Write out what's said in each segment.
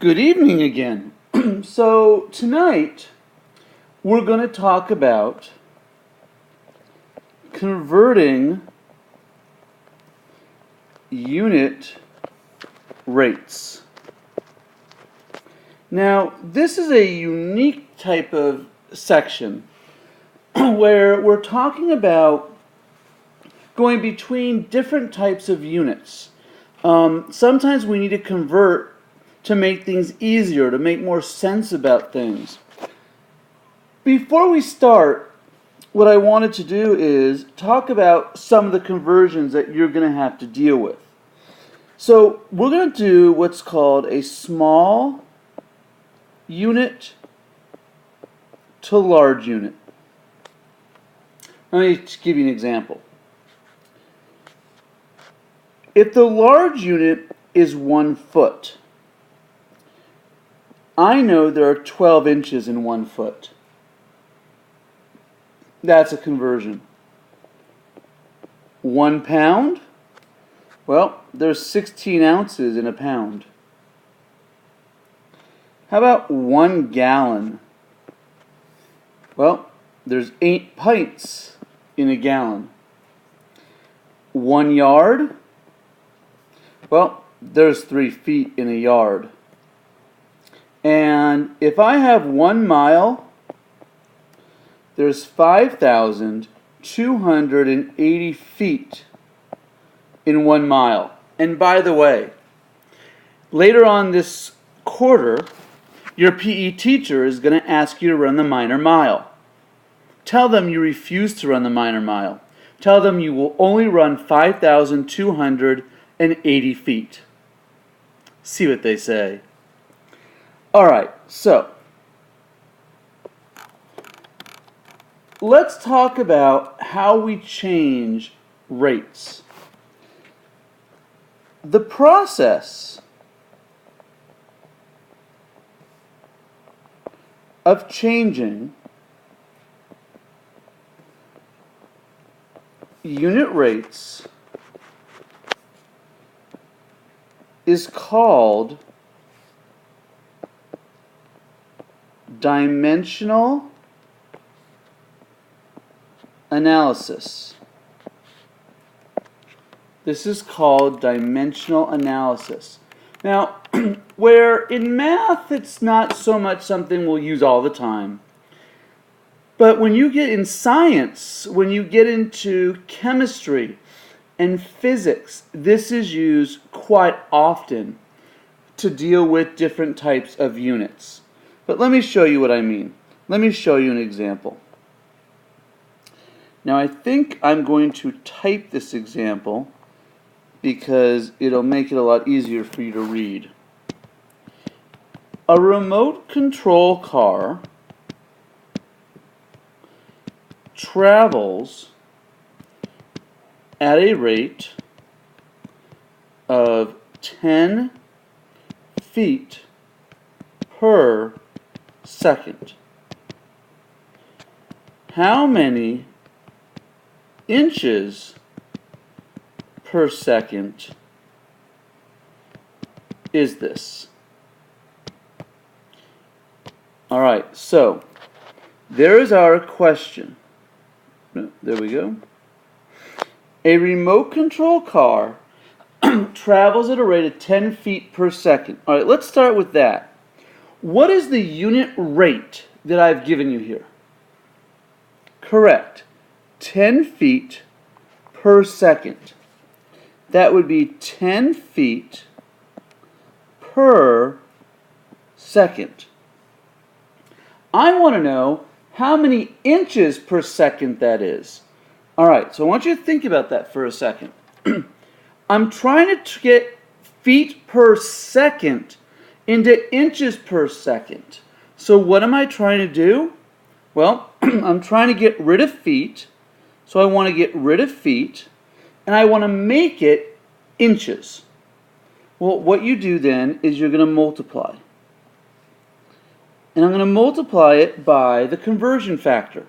Good evening again. So tonight we're going to talk about converting unit rates. Now, this is a unique type of section where we're talking about going between different types of units. Sometimes we need to convert to make things easier, to make more sense about things. Before we start, what I wanted to do is talk about some of the conversions that you're going to have to deal with. So we're going to do what's called a small unit to large unit. Let me give you an example. If the large unit is 1 foot, I know there are 12 inches in 1 foot. That's a conversion. 1 pound? Well, there's 16 ounces in a pound. How about 1 gallon? Well, there's 8 pints in a gallon. 1 yard? Well, there's 3 feet in a yard. And if I have 1 mile, there's 5,280 feet in 1 mile. And by the way, later on this quarter, your PE teacher is going to ask you to run the minor mile. Tell them you refuse to run the minor mile. Tell them you will only run 5,280 feet. See what they say. Alright, so let's talk about how we change rates. The process of changing unit rates is called dimensional analysis. This is called dimensional analysis. Now, where in math it's not so much something we'll use all the time, but when you get in science, when you get into chemistry and physics, this is used quite often to deal with different types of units. But let me show you what I mean. Let me show you an example. Now I think I'm going to type this example because it'll make it a lot easier for you to read. A remote control car travels at a rate of 10 feet per second. How many inches per second is this? Alright, so there is our question. There we go. A remote control car travels at a rate of 10 feet per second. Alright, let's start with that. What is the unit rate that I've given you here? Correct. 10 feet per second. That would be 10 feet per second. I want to know how many inches per second that is. Alright, so I want you to think about that for a second. I'm trying to get feet per second into inches per second. So what am I trying to do? Well, I'm trying to get rid of feet. So I want to get rid of feet, and I want to make it inches. Well, what you do then is you're going to multiply. And I'm going to multiply it by the conversion factor.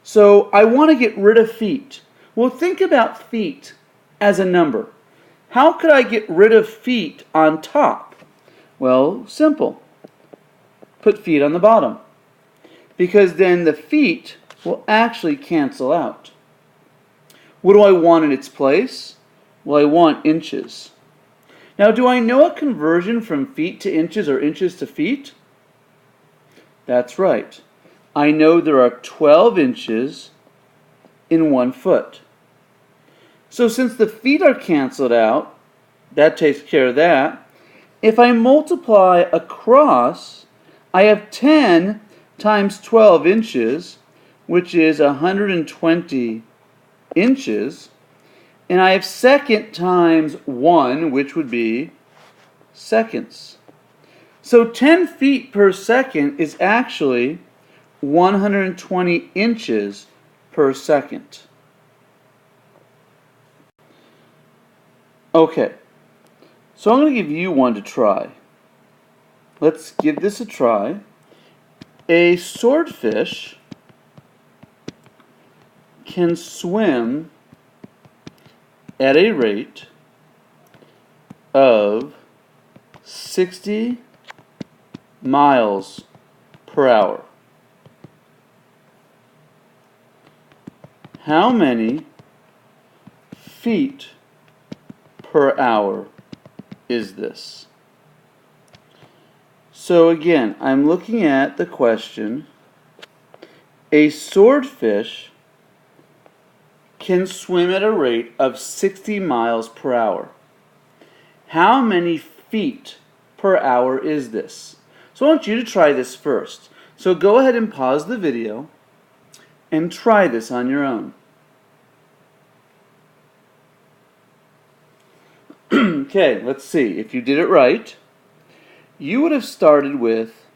So I want to get rid of feet. Well, think about feet as a number. How could I get rid of feet on top? Well, simple. Put feet on the bottom, because then the feet will actually cancel out. What do I want in its place? Well, I want inches. Now, do I know a conversion from feet to inches or inches to feet? That's right. I know there are 12 inches in 1 foot. So since the feet are canceled out, that takes care of that. If I multiply across, I have 10 times 12 inches, which is 120 inches. And I have second times 1, which would be seconds. So 10 feet per second is actually 120 inches per second. Okay, so I'm going to give you one to try. Let's give this a try. A swordfish can swim at a rate of 60 miles per hour. How many feet per hour is this? So again, I'm looking at the question. A swordfish can swim at a rate of 60 miles per hour. How many feet per hour is this? So I want you to try this first. So go ahead and pause the video and try this on your own. Okay, let's see. If you did it right, you would have started with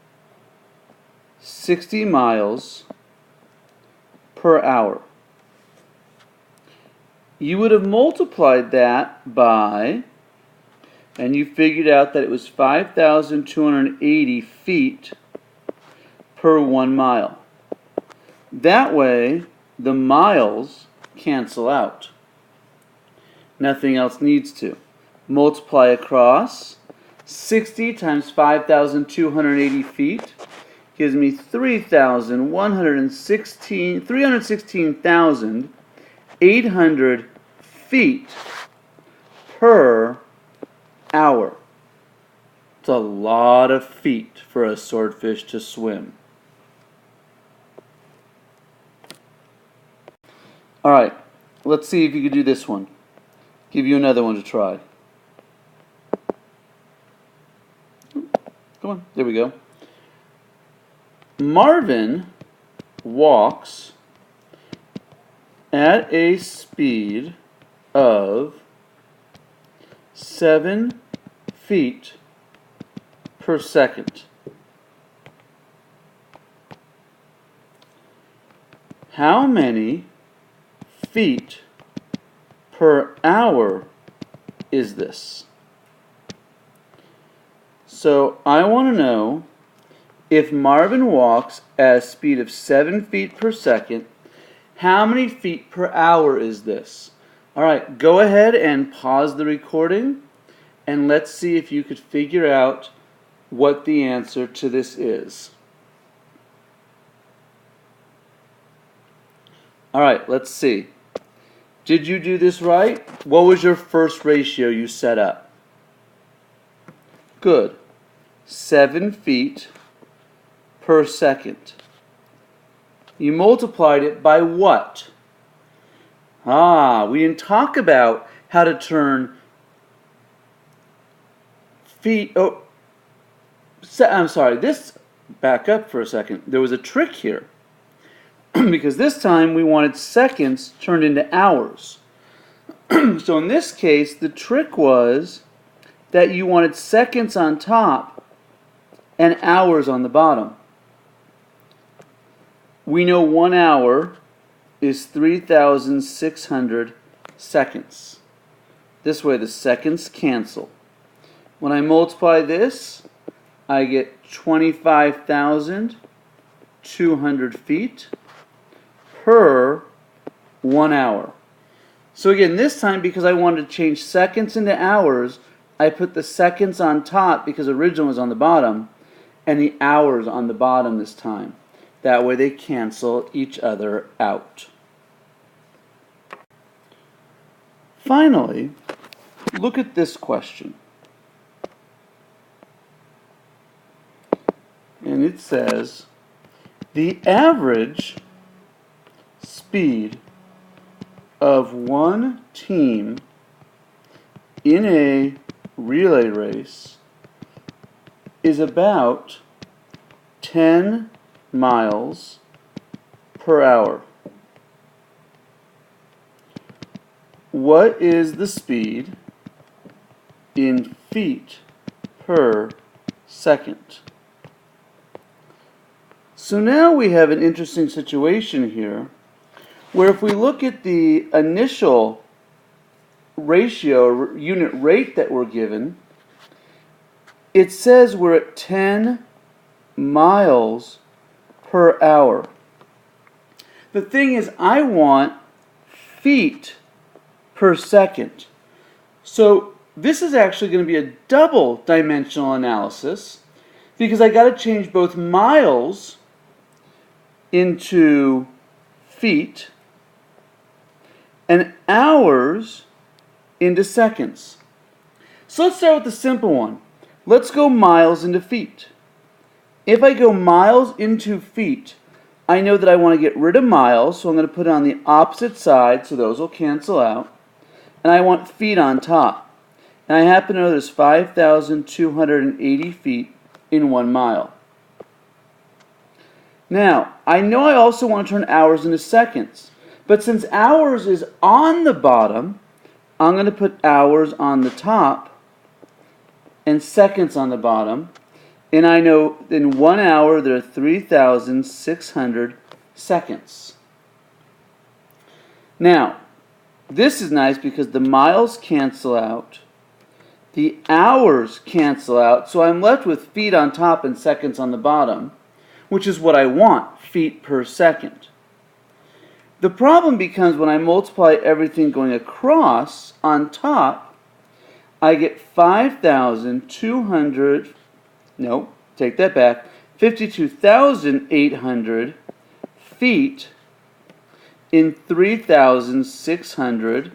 60 miles per hour. You would have multiplied that by, and you figured out that it was 5,280 feet per 1 mile. That way, the miles cancel out. Nothing else needs to. Multiply across. 60 times 5,280 feet gives me 316,800 feet per hour. It's a lot of feet for a swordfish to swim. Alright, let's see if you can do this one. Give you another one to try. Come on, there we go. Marvin walks at a speed of 7 feet per second. How many feet per hour is this? So I want to know, if Marvin walks at a speed of 7 feet per second, how many feet per hour is this? Alright, go ahead and pause the recording and let's see if you could figure out what the answer to this is. Alright, let's see. Did you do this right? What was your first ratio you set up? Good. 7 feet per second. You multiplied it by what? We didn't talk about how to turn feet. I'm sorry. Back up for a second. There was a trick here. Because this time we wanted seconds turned into hours. So in this case, the trick was that you wanted seconds on top and hours on the bottom. We know 1 hour is 3,600 seconds. This way the seconds cancel. When I multiply this, I get 25,200 feet per 1 hour. So again, this time, because I wanted to change seconds into hours, I put the seconds on top because original was on the bottom, and the hours on the bottom this time. That way they cancel each other out. Finally, look at this question. And it says, the average speed of one team in a relay race is about 10 miles per hour. What is the speed in feet per second? So now we have an interesting situation here where if we look at the initial ratio or unit rate that we're given, it says we're at 10 miles per hour. The thing is, I want feet per second. So this is actually going to be a double dimensional analysis because I got to change both miles into feet and hours into seconds. So let's start with the simple one. Let's go miles into feet. If I go miles into feet, I know that I want to get rid of miles, so I'm going to put it on the opposite side, so those will cancel out. And I want feet on top. And I happen to know there's 5,280 feet in 1 mile. Now, I know I also want to turn hours into seconds. But since hours is on the bottom, I'm going to put hours on the top and seconds on the bottom. And I know in 1 hour there are 3,600 seconds. Now, this is nice because the miles cancel out, the hours cancel out, so I'm left with feet on top and seconds on the bottom, which is what I want, feet per second. The problem becomes when I multiply everything going across on top, I get 5,200, no, take that back, 52,800 feet in 3,600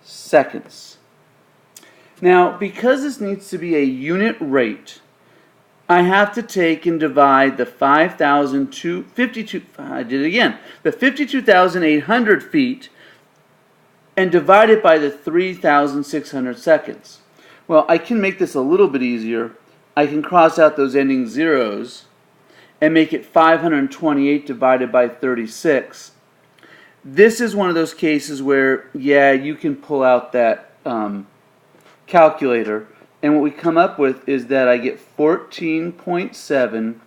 seconds. Now, because this needs to be a unit rate, I have to take and divide the 52,800 feet and divide it by the 3,600 seconds. Well, I can make this a little bit easier. I can cross out those ending zeros and make it 528 divided by 36. This is one of those cases where, yeah, you can pull out that calculator, and what we come up with is that I get 14.7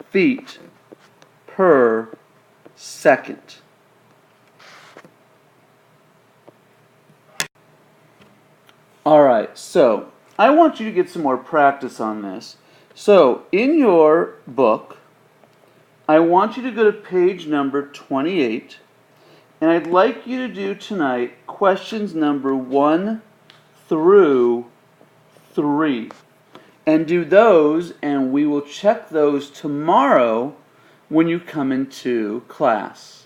feet per second. Alright, so I want you to get some more practice on this. So, in your book, I want you to go to page number 28, and I'd like you to do tonight questions number 1 through 3. And do those, and we will check those tomorrow when you come into class.